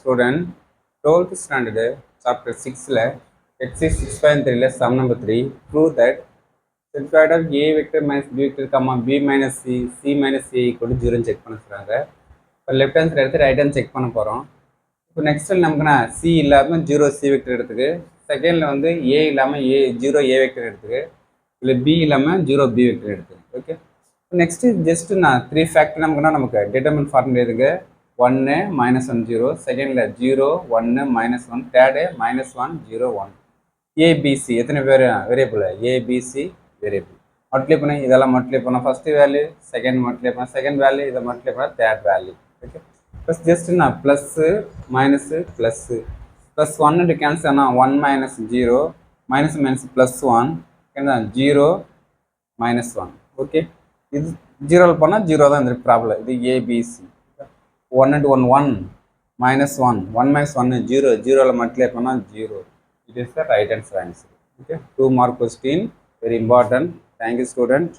student, 12th standard, chapter 6, exercise 6.3, sum number 3, prove that set square of a vector minus b vector, comma b minus c minus a equal to 0 check பண்ண சொல்றாங்க. இப்போ left hand side எடுத்து right hand check பண்ண போகிறோம். இப்போ நெக்ஸ்ட்டில் நமக்குண்ணா C இல்லாமல் 0 C vector எடுத்துக்கு, செகண்டில் வந்து ஏ இல்லாமல் 0 ஏ வெக்டர் எடுத்துக்கு, இல்லை பி இல்லாமல் 0 பி வெக்டர் எடுத்துக்கு. ஓகே, நெக்ஸ்ட்டு ஜஸ்ட்டு நான் 3 ஃபேக்டர் நமக்கு டிட்டர்மினன்ட் ஃபார்முலா எதுக்கு 1 -1 0, செகண்டில் 0 1 -1, தேர்டு -1 0 1. ஏபிசி எத்தனை பேர் வேரியபிள், ஏபிசி வேரியபிள் மல்டிப்ளை பண்ணி இதெல்லாம் மல்டிப்ளை பண்ணால் ஃபஸ்ட்டு வேல்யூ, செகண்ட் மல்டிப்ளை பண்ணால் செகண்ட் வேல்யூ, இதை மல்டிப்ளை பண்ணால் third value. Okay, plus just நான் plus minus plus plus 1 cancel ஆனால் 1 -0 மைனஸ் மைனஸ் ப்ளஸ் 1 0 -1. ஓகே, இது ஜீரோவில் போனால் 0 தான் இந்த ப்ராப்ளம். இது ஏபிசி 1 into 1 1 -1 1 -1 0 0வில் மல்டிப்ளை பண்ணால் 0. It is the right answer. Okay, 2 mark question, very important. Thank you student.